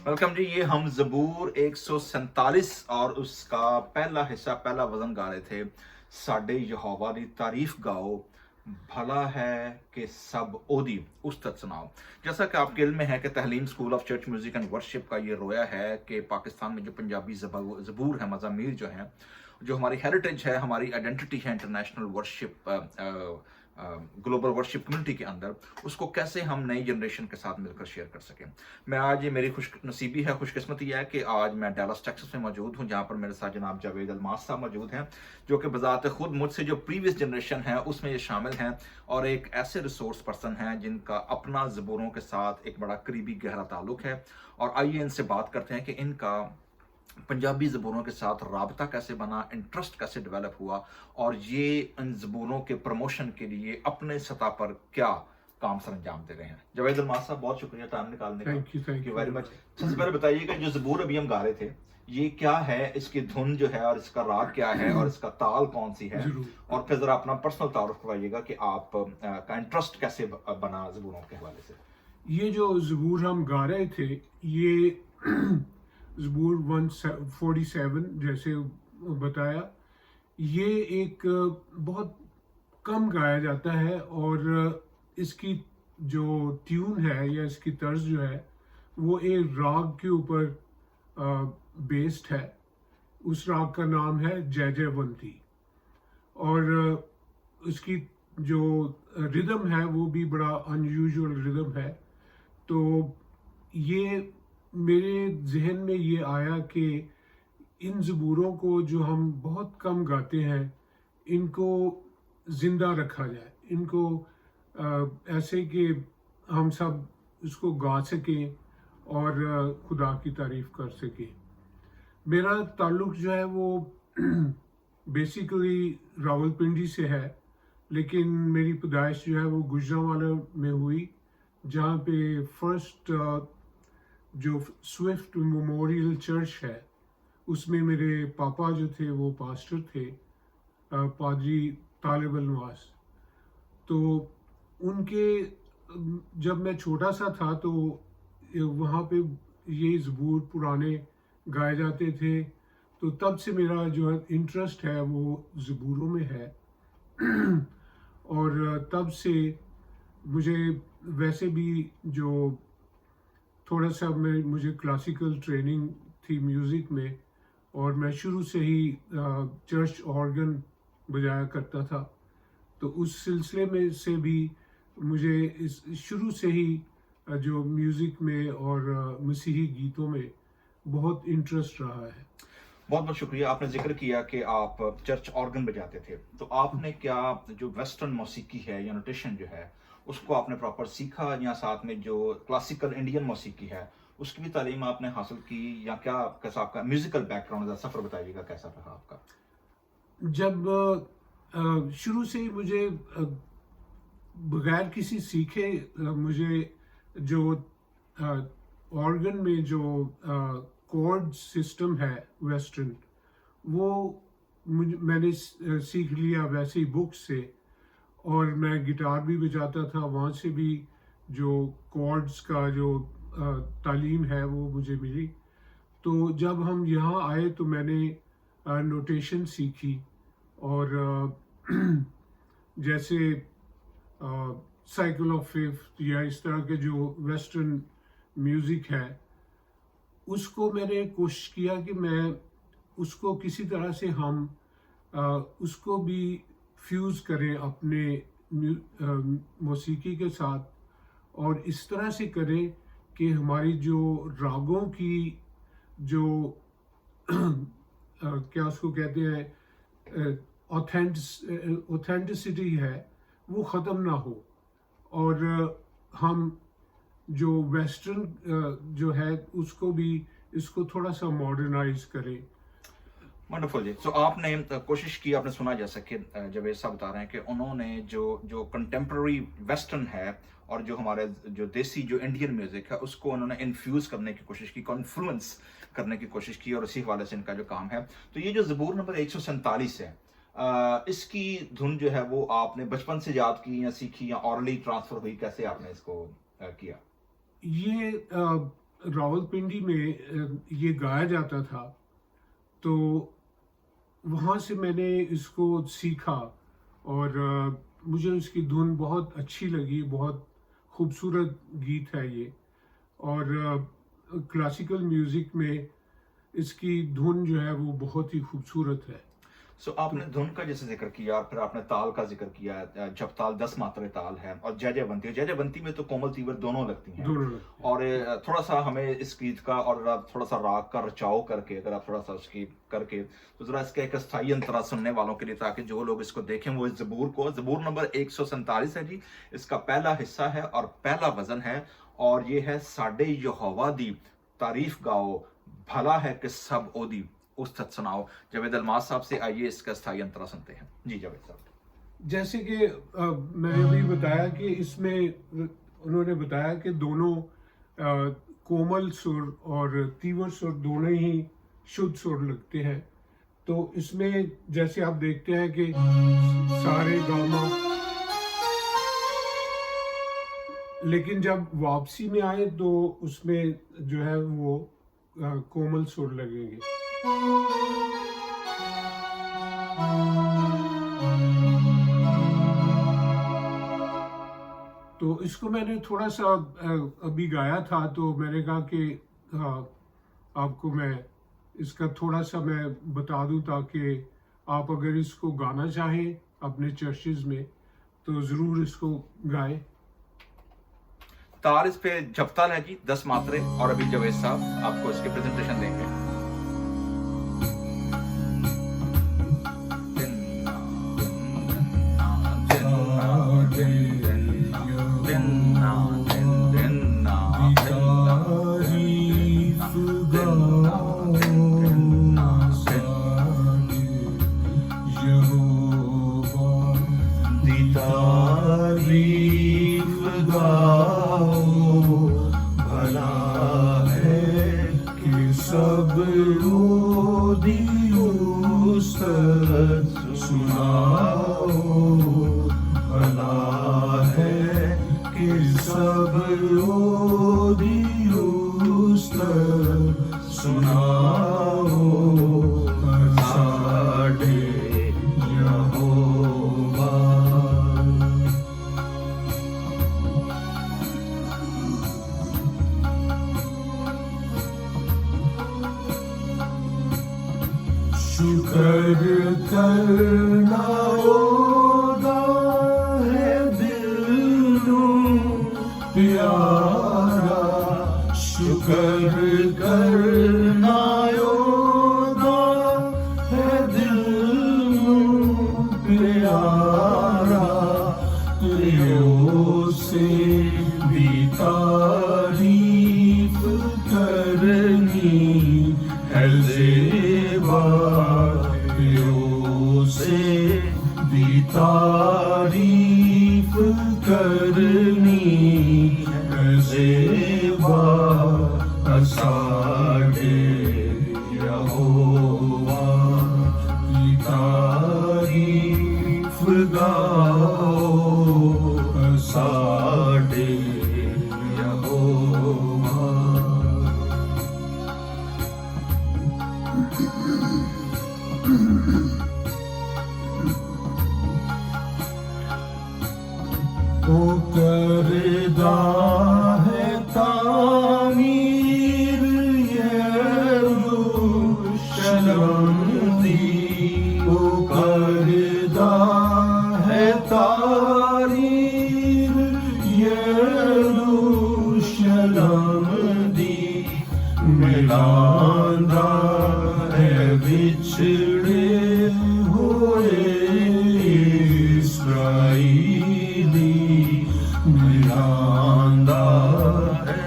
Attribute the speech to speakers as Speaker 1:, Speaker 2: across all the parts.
Speaker 1: Welcome जी। ये हम ज़बूर 147 और उसका पहला हिस्सा, पहला वज़न गा रहे थे। साडे यहोवा दी तारीफ गाओ, भला है कि सब ओदी उस्तत सुनाओ। जैसा कि आपके इल्म में है कि तहलीम school of church music and worship का ये रोया है कि पाकिस्तान में जो पंजाबी ज़बूर है, मज़ामीर जो हैं, जो हमारी हेरिटेज है, हमारी आइडेंटिटी है international worship, global worship community के अंदर, उसको कैसे हम नई जनरेशन के साथ मिलकर शेयर कर सकें। मैं आज, ये मेरी खुशनसीबी है, खुशकिस्मती है कि आज मैं डैलस टेक्सास में मौजूद हूँ, जहाँ पर मेरे साथ जनाब जावेद अलमास साहब मौजूद हैं, जो कि बज़ात खुद मुझसे जो प्रीवियस जनरेशन है उसमें ये शामिल हैं और एक ऐसे रिसोर्स पर्सन हैं जिनका अपना ज़बूरों के साथ एक बड़ा करीबी गहरा ताल्लुक है। और आइए इनसे बात करते हैं कि इनका पंजाबी ज़बूरों के साथ राबता कैसे बना, इंटरेस्ट कैसे डेवलप हुआ और ये इन ज़बूरों के प्रमोशन के लिए अपने सतह पर क्या काम सर अंजाम दे रहे हैं। जावेद अलमास साहब, बहुत शुक्रिया टाइम निकालने का।
Speaker 2: Thank you
Speaker 1: very much. सबसे पहले बताइएगा, जो ज़बूर अभी हम गा रहे थे, ये क्या है, इसकी धुन जो है और इसका राग क्या है और इसका ताल कौन सी है, और फिर जरा अपना पर्सनल तारुफ करवाइएगा कि आप का इंटरेस्ट कैसे बना ज़बूरों के हवाले से।
Speaker 2: ये जो ज़बूर हम गा रहे थे, ये ज़बूर 147 जैसे बताया, ये एक बहुत कम गाया जाता है और इसकी जो ट्यून है या इसकी तर्ज जो है वो एक राग के ऊपर बेस्ड है। उस राग का नाम है जय जयवंती और उसकी जो रिदम है वो भी बड़ा अनयूजुअल रिदम है। तो ये मेरे जहन में ये आया कि इन ज़बूरों को जो हम बहुत कम गाते हैं, इनको ज़िंदा रखा जाए, इनको ऐसे कि हम सब उसको गा सकें और खुदा की तारीफ़ कर सकें। मेरा ताल्लुक़ जो है वो बेसिकली रावलपिंडी से है, लेकिन मेरी पैदाइश जो है वो गुजरांवाला में हुई, जहाँ पे फर्स्ट जो स्विफ्ट मेमोरियल चर्च है उसमें मेरे पापा जो थे वो पास्टर थे, पादरी तालिब अलमास। तो उनके जब मैं छोटा सा था तो वहाँ पे ये ज़बूर पुराने गाए जाते थे, तो तब से मेरा जो इंटरेस्ट है वो ज़बूरों में है। और तब से मुझे वैसे भी जो थोड़ा सा मुझे क्लासिकल ट्रेनिंग थी म्यूज़िक में, और मैं शुरू से ही चर्च ऑर्गन बजाया करता था, तो उस सिलसिले में से भी मुझे इस शुरू से ही जो म्यूज़िक में और मसीही गीतों में बहुत इंटरेस्ट रहा है।
Speaker 1: बहुत बहुत शुक्रिया। आपने जिक्र किया कि आप चर्च ऑर्गन बजाते थे, तो आपने क्या जो वेस्टर्न मौसीकी है या नोटेशन जो है उसको आपने प्रॉपर सीखा, या साथ में जो क्लासिकल इंडियन मौसीकी है उसकी भी तालीम आपने हासिल की, या क्या कैसा आपका म्यूजिकल बैकग्राउंड, सफ़र बताइएगा कैसा रहा आपका।
Speaker 2: जब शुरू से ही मुझे बगैर किसी सीखे मुझे जो ऑर्गन में जो कॉर्ड सिस्टम है वेस्टर्न, वो मैंने सीख लिया वैसे ही बुक से, और मैं गिटार भी बजाता था, वहाँ से भी जो कॉर्ड्स का जो तालीम है वो मुझे मिली। तो जब हम यहाँ आए तो मैंने नोटेशन सीखी, और जैसे साइकिल ऑफ फिफ्थ या इस तरह के जो वेस्टर्न म्यूज़िक है, उसको मैंने कोशिश किया कि मैं उसको किसी तरह से हम उसको भी फ्यूज़ करें अपने मौसीकी के साथ, और इस तरह से करें کہ ہماری جو راگوں کی جو کیا اس کو کہتے ہیں اوتھینٹسٹی ہے وہ ختم نہ ہو، اور ہم جو ویسٹرن جو ہے اس کو بھی اس کو تھوڑا سا ماڈرنائز کریں.
Speaker 1: ونڈرفل جی. سو آپ نے کوشش کی، آپ نے سنا جیسا کہ جاوید صاحب بتا رہے ہیں کہ انہوں نے جو کنٹمپرری ویسٹرن ہے اور جو ہمارے جو دیسی جو انڈین میوزک ہے اس کو انہوں نے انفیوز کرنے کی کوشش کی، کانفلوئنس کرنے کی کوشش کی، اور اسی حوالے سے ان کا جو کام ہے. تو یہ جو زبور نمبر 147 ہے، اس کی دھن جو ہے وہ آپ نے بچپن سے یاد کی یا سیکھی یا اورلی ٹرانسفر ہوئی، کیسے آپ نے اس کو کیا؟
Speaker 2: یہ راولپنڈی میں یہ گایا جاتا تھا، تو وہاں سے میں نے اس کو سیکھا، اور مجھے اس کی دھن بہت اچھی لگی. بہت خوبصورت گیت ہے یہ، اور کلاسیکل میوزک میں اس کی دھن جو ہے وہ بہت ہی خوبصورت ہے.
Speaker 1: سو آپ نے دھن کا جیسے ذکر کیا، پھر آپ نے تال کا ذکر کیا. جب تال 10 ماترے تال ہے، اور جے بنتی ہے. جے بنتی میں تو کومل تیور دونوں لگتی ہیں. اور تھوڑا سا ہمیں اس گیت کا اور تھوڑا سا راگ کا رچاؤ کر کے، اگر آپ تھوڑا سا اس کی کر کے تو ذرا اس کا ایک استھائی انترا سننے والوں کے لیے، تاکہ جو لوگ اس کو دیکھیں وہ اس زبور کو، زبور نمبر 147 ہے جی، اس کا پہلا حصہ ہے اور پہلا وزن ہے، اور یہ ہے ساڈے یہوہ دی تعریف گاؤ، بھلا ہے کہ سب اودی استد سناؤ. جاوید الماس صاحب سے آئیے اس کا استھائی انترا سنتے ہیں. جی جاوید صاحب.
Speaker 2: جیسے کہ میں نے بھی بتایا کہ اس میں انہوں نے بتایا کہ دونوں کومل سر اور تیور سر دونوں ہی شدھ سر لگتے ہیں. تو اس میں جیسے آپ دیکھتے ہیں کہ سارے گاما، لیکن جب واپسی میں آئے تو اس میں جو ہے وہ کومل سر لگیں گے. تو اس کو میں نے تھوڑا سا ابھی گایا تھا، تو میں نے کہا کہ آپ کو میں اس کا تھوڑا سا میں بتا دوں، تاکہ آپ اگر اس کو گانا چاہیں اپنے چرچز میں تو ضرور اس کو گائیں.
Speaker 1: تال اس پہ جپتال ہے جی، 10 ماترے، اور ابھی جاوید صاحب آپ کو اس کی پریزنٹیشن دیں گے.
Speaker 2: شکر کرنا ہوگا ہے دل پیارا، شکر کرنا ہوگا ہے دل پیارا، تیروں سے بھی تعریف کرنی ہے زیبا، سے بھی تعریف کرنی ہے زیبا، ساڈے یہوہ کی تعریف گاؤ، ساڈے یہوہ. او کردہ ہے تعمیر یہ मिलांदा है बिछड़े हुए इस्राएली, मिलांदा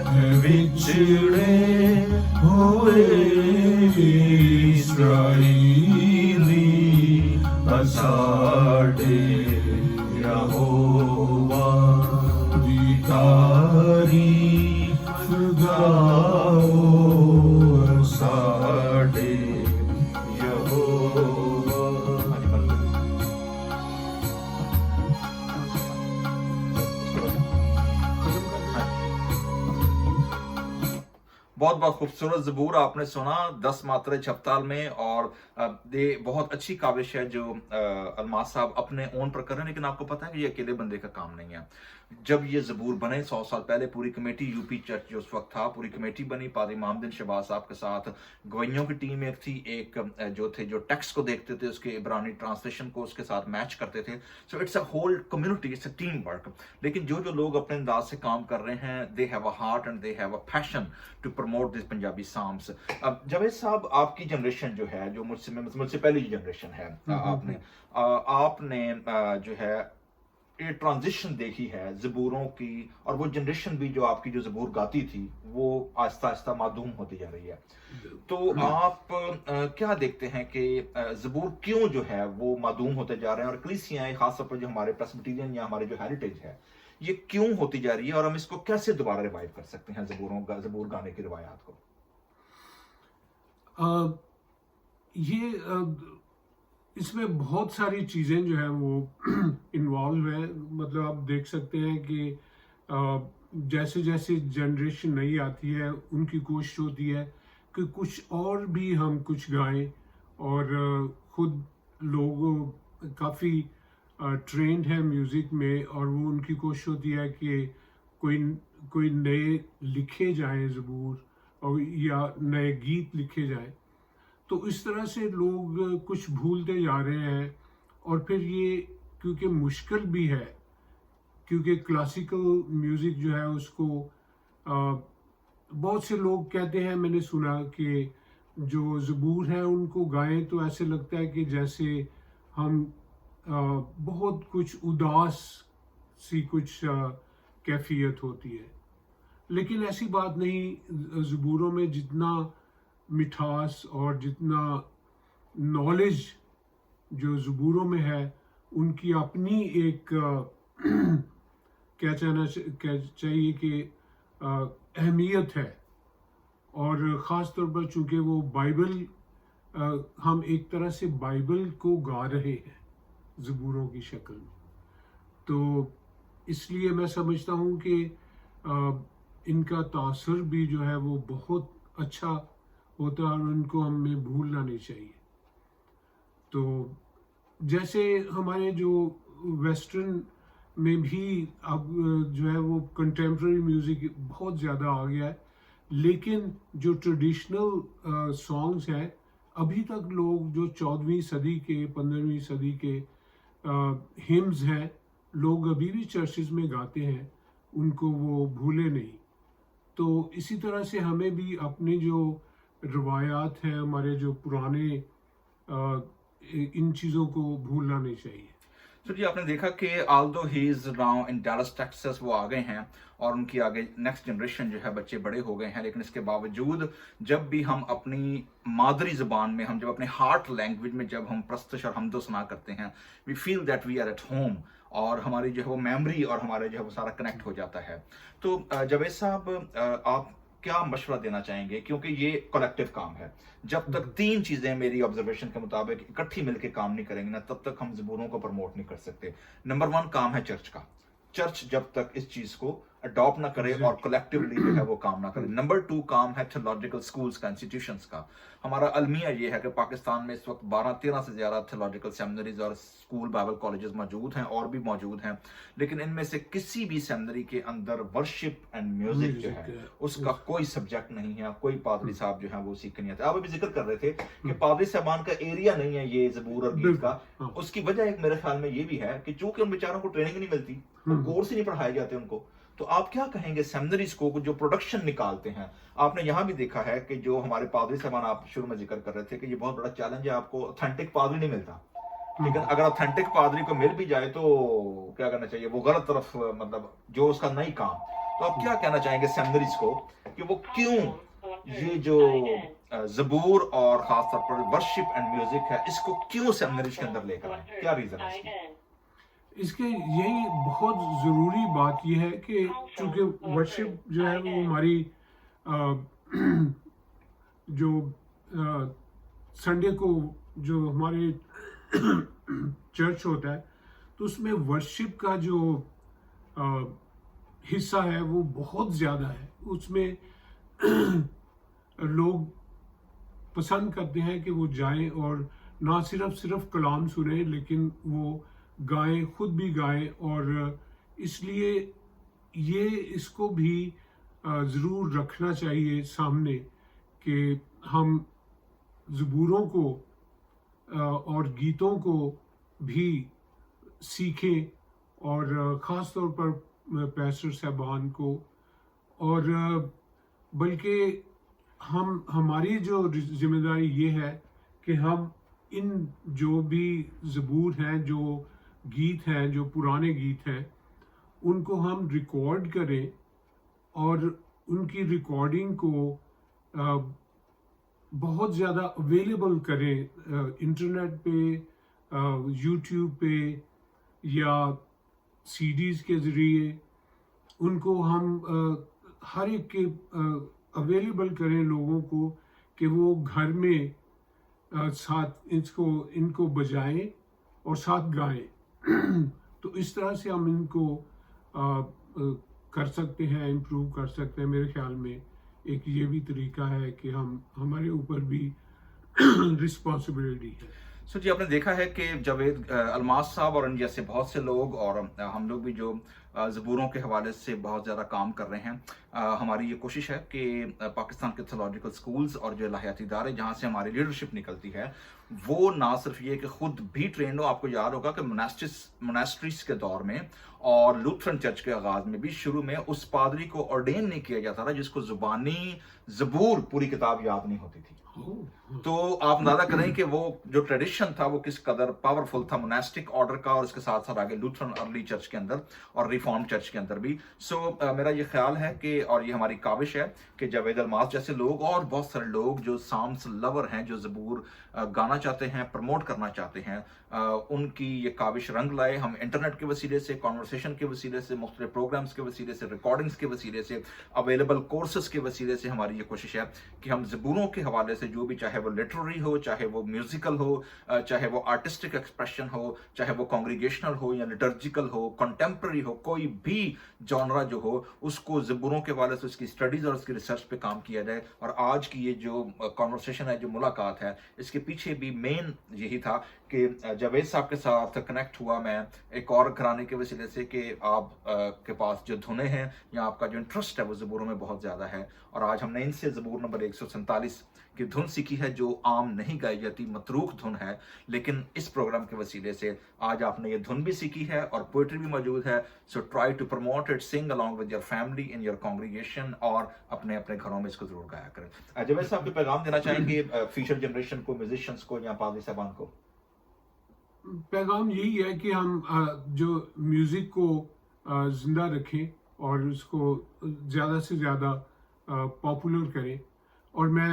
Speaker 2: है बिछड़े हुए इस्राएली, असाडे यहोवा दी तारीफ गाओ, असाडे यहोवा।
Speaker 1: बहुत बहुत खूबसूरत ज़बूर आपने सुना 10 मात्रे छपताल में, और ये बहुत अच्छी काविश है जो अलमास साहब अपने ओन पर कर रहे हैं, लेकिन आपको पता है कि ये अकेले बंदे का काम नहीं है। जब ये ज़बूर बने 100 साल पहले, पूरी कमेटी यूपी चर्च जो उस वक्त था, पूरी कमेटी बनी, पादरी मोहम्मद शहबाज साहब के साथ गवाइयों की टीम एक थी, एक जो थे जो टेक्स्ट को देखते थे, उसके इब्रानी ट्रांसलेशन को उसके साथ मैच करते थे। So it's a whole community, it's a team work. लेकिन जो लोग अपने अंदाज से काम कर रहे हैं, they have a heart and they have a passion to promote this Punjabi psalms. Javed sahab, आपकी जनरेशन जो है, जो मुझसे पहली जनरेशन है, आपने जो है ये ट्रांजिशन देखी है ज़बूरों की, और वो जनरेशन भी जो आपकी जो ज़बूर गाती थी वो आहिस्ता आहिस्ता मादूम होती जा रही है। तो आप क्या देखते हैं कि ज़बूर क्यों जो है वो मादूम होते जा रहे हैं, और कलीसियाएं खासतौर पर जो हमारे प्रेस्बिटेरियन या हमारे जो हेरिटेज है, ये क्यों होती जा रही है, और हम इसको कैसे दोबारा रिवाइव कर सकते हैं ज़बूर गाने की रिवायात को?
Speaker 2: इसमें बहुत सारी चीज़ें जो है वो इन्वॉल्व है। मतलब आप देख सकते हैं कि जैसे जैसे जनरेशन नई आती है, उनकी कोशिश होती है कि कुछ और भी हम कुछ गाएं, और खुद लोग काफ़ी ट्रेंड है म्यूज़िक में, और वो उनकी कोशिश होती है कि कोई नए लिखे जाएं ज़बूर, और या नए गीत लिखे जाएं। तो इस तरह से लोग कुछ भूलते जा रहे हैं। और फिर ये क्योंकि मुश्किल भी है, क्योंकि क्लासिकल म्यूज़िक जो है उसको बहुत से लोग कहते हैं, मैंने सुना कि जो ज़बूर है उनको गाएं तो ऐसे लगता है कि जैसे हम बहुत कुछ उदास सी कुछ कैफियत होती है। लेकिन ऐसी बात नहीं। ज़बूरों में जितना मिठास और जितना नॉलेज जो ज़बूरों में है, उनकी अपनी एक क्या चाहिए कि अहमियत है। और ख़ास तौर पर चूँकि वो बाइबल, हम एक तरह से बाइबल को गा रहे हैं ज़बूरों की शक्ल में, तो इसलिए मैं समझता हूँ कि इनका तासुर भी जो है वो बहुत अच्छा होता है, और उनको हमें भूलना नहीं चाहिए। तो जैसे हमारे जो वेस्टर्न में भी अब जो है वो कंटेम्प्रेरी म्यूज़िक बहुत ज़्यादा आ गया है, लेकिन जो ट्रेडिशनल सॉन्ग्स हैं, अभी तक लोग जो 14वीं सदी के 15वीं सदी के हिम्स हैं, लोग अभी भी चर्चेस में गाते हैं, उनको वो भूले नहीं। तो इसी तरह से हमें भी अपने जो रवायात हैं, हमारे जो पुराने इन चीज़ों को भूलना नहीं चाहिए।
Speaker 1: तो जी, आपने देखा कि Aldous he is now in Dallas Texas, वो आ गए हैं और उनकी आगे नेक्स्ट जनरेशन जो है बच्चे बड़े हो गए हैं, लेकिन इसके बावजूद जब भी हम अपनी मादरी ज़बान में, हम जब अपने हार्ट लैंग्वेज में जब हम प्रस्तुश और हमदो सुना करते हैं, we feel that we are at home, और हमारी जो है वो मेमोरी और हमारे जो है वो सारा कनेक्ट हो जाता है। तो जावेद साहब, आप क्या मशवरा देना चाहेंगे, क्योंकि ये कलेक्टिव काम है, जब तक 3 चीजें मेरी ऑब्जर्वेशन के मुताबिक इकट्ठी मिलकर काम नहीं करेंगे ना, तब तक हम ज़बूरों को प्रमोट नहीं कर सकते। नंबर 1 काम है चर्च का। चर्च जब तक इस चीज को अडॉप्ट ना करे और कलेक्टिवली जो है वो काम ना करे। नंबर 2 काम है थियोलॉजिकल स्कूल्स का, इंस्टीट्यूशंस का। हमारा अलमिया ये है कि पाकिस्तान में इस वक्त 12-13 से ज्यादा थियोलॉजिकल सेमिनरीज और स्कूल बाइबल कॉलेजेस मौजूद हैं, और भी मौजूद हैं, लेकिन इनमें से किसी भी सेमिनरी के अंदर वर्शिप एंड म्यूजिक जो है उसका कोई सब्जेक्ट नहीं है, कोई पादरी साहब जो है वो सीख नहीं आते। आप अभी जिक्र कर रहे थे कि पादरी साहबान का एरिया नहीं है ये ज़बूर और गीत का। उसकी वजह एक मेरे ख्याल में ये भी है कि चूंकि उन बेचारों को ट्रेनिंग नहीं मिलती, वो कोर्स ही नहीं पढ़ाए जाते उनको, تو آپ کیا کہیں گے سیمنریز کو جو پروڈکشن نکالتے ہیں؟ آپ نے یہاں بھی دیکھا ہے کہ جو ہمارے پادری صاحبان آپ شروع میں ذکر کر رہے تھے کہ یہ بہت بڑا چیلنج ہے، آپ کو اوتھینٹک پادری نہیں ملتا، لیکن اگر اوتھینٹک پادری کو مل بھی جائے تو کیا کرنا چاہیے، وہ غلط طرف مطلب جو اس کا نہیں کام. تو آپ کیا کہنا چاہیں گے سیمنریز کو کہ وہ کیوں یہ جو زبور اور خاص طور پر ورشپ اینڈ میوزک ہے اس کو کیوں سیمنریز کے اندر لے کر آئیں؟ کیا ریزن ہے اس کی؟
Speaker 2: اس کے یہی بہت ضروری بات یہ ہے کہ چونکہ ورشپ جو ہے وہ ہماری جو سنڈے کو جو ہمارے چرچ ہوتا ہے تو اس میں ورشپ کا جو حصہ ہے وہ بہت زیادہ ہے. اس میں لوگ پسند کرتے ہیں کہ وہ جائیں اور نہ صرف کلام سنیں لیکن وہ گائیں، خود بھی گائیں. اور اس لیے یہ اس کو بھی ضرور رکھنا چاہیے سامنے کہ ہم زبوروں کو اور گیتوں کو بھی سیکھیں، اور خاص طور پر پیسٹر صاحبان کو. اور بلکہ ہماری جو ذمہ داری یہ ہے کہ ہم ان جو بھی زبور ہیں، جو گیت ہیں، جو پرانے گیت ہیں، ان کو ہم ریکارڈ کریں اور ان کی ریکارڈنگ کو بہت زیادہ اویلیبل کریں انٹرنیٹ پہ، یوٹیوب پہ یا سی ڈیز کے ذریعے. ان کو ہم ہر ایک کے اویلیبل کریں لوگوں کو کہ وہ گھر میں ساتھ ان کو بجائیں اور ساتھ گائیں. تو اس طرح سے ہم ان کو کر سکتے ہیں، امپروو کر سکتے ہیں. میرے خیال میں ایک یہ بھی طریقہ ہے کہ ہمارے اوپر بھی رسپانسبلٹی ہے.
Speaker 1: سو جی، آپ نے دیکھا ہے کہ جاوید الماس صاحب اور ان جیسے بہت سے لوگ اور ہم لوگ بھی جو زبوروں کے حوالے سے بہت زیادہ کام کر رہے ہیں، ہماری یہ کوشش ہے کہ پاکستان کے تھیولوجیکل سکولز اور جو الہیاتی ادارے جہاں سے ہماری لیڈرشپ نکلتی ہے وہ نہ صرف یہ کہ خود بھی ٹرینڈ ہو. آپ کو یاد ہوگا کہ مناسٹریز کے دور میں اور لوتھرن چرچ کے آغاز میں بھی شروع میں اس پادری کو آرڈین نہیں کیا جاتا تھا جس کو زبانی زبور پوری کتاب یاد نہیں ہوتی تھی. تو آپ اندازہ کریں کہ وہ جو ٹریڈیشن تھا وہ کس قدر پاورفل تھا مناسٹک آرڈر کا، اور اس کے ساتھ ساتھ آگے لوتھرن ارلی چرچ کے اندر اور ریفارم چرچ کے اندر بھی. سو میرا یہ خیال ہے کہ اور یہ ہماری کاوش ہے کہ جاوید الماس جیسے لوگ اور بہت سارے لوگ جو سامس لور ہیں، جو زبور گانا چاہتے ہیں، پروموٹ کرنا چاہتے ہیں، ان کی یہ کاوش رنگ لائے. ہم انٹرنیٹ کے وسیلے سے، کانورسیشن کے وسیلے سے، مختلف پروگرامز کے وسیلے سے، ریکارڈنگز کے وسیلے سے، اویلیبل کورسز کے وسیلے سے ہماری یہ کوشش ہے کہ ہم زبوروں کے حوالے سے جو بھی، چاہے وہ لٹرری ہو، چاہے وہ میوزیکل ہو، چاہے وہ آرٹسٹک ایکسپریشن ہو، چاہے وہ کانگریگیشنل ہو یا لٹرجیکل ہو، کنٹمپرری ہو، کوئی بھی جانرا جو ہو، اس کو زبوروں کے حوالے سے اس کی اسٹڈیز اور اس کی ریسرچ پہ کام کیا جائے. اور آج کی یہ جو کانورسیشن ہے، جو ملاقات ہے، اس کے پیچھے بھی مین یہی تھا کہ جاوید صاحب کے ساتھ کنیکٹ ہوا میں ایک اور گھرانے کے وسیلے سے کہ آپ کے پاس جو دھنیں ہیں یا آپ کا جو انٹرسٹ ہے وہ زبوروں میں بہت زیادہ ہے. اور آج ہم نے ان سے زبور نمبر 147 کی دھن سیکھی ہے جو عام نہیں گائی جاتی، متروک دھن ہے. لیکن اس پروگرام کے وسیلے سے آج آپ نے یہ دھن بھی سیکھی ہے اور پوئٹری بھی موجود ہے. So try to promote it, sing along with your family in your congregation، اور اپنے اپنے گھروں میں اس کو ضرور گایا کریں. جاوید صاحب کو پیغام دینا چاہیں گے فیوچر جنریشن کو، میوزیشنس کو یا پادری صاحبان کو؟
Speaker 2: پیغام یہی ہے کہ ہم جو میوزک کو زندہ رکھیں اور اس کو زیادہ سے زیادہ پاپولر کریں. اور میں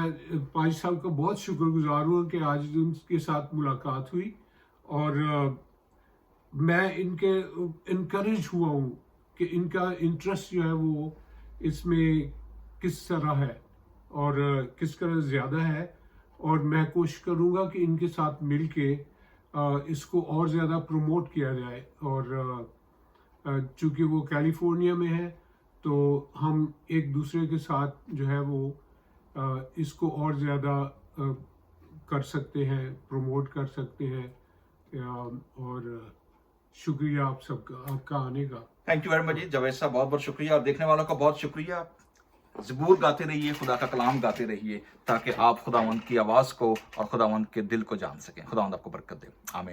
Speaker 2: پاج صاحب کا بہت شکر گزار ہوں کہ آج ان کے ساتھ ملاقات ہوئی، اور میں ان کے انکریج ہوا ہوں کہ ان کا انٹرسٹ جو ہے وہ اس میں کس طرح ہے اور کس طرح زیادہ ہے. اور میں کوشش کروں گا کہ ان کے ساتھ مل کے اس کو اور زیادہ پروموٹ کیا جائے. اور چونکہ وہ کیلیفورنیا میں ہے تو ہم ایک دوسرے کے ساتھ جو ہے وہ اس کو اور زیادہ کر سکتے ہیں، پروموٹ کر سکتے ہیں. اور شکریہ آپ سب کا، آپ کا آنے کا.
Speaker 1: Thank you very much. Javed صاحب بہت بہت شکریہ، اور دیکھنے والوں کا بہت شکریہ. زبور گاتے رہیے، خدا کا کلام گاتے رہیے، تاکہ آپ خداوند کی آواز کو اور خداوند کے دل کو جان سکیں. خداوند آپ کو برکت دے. آمین.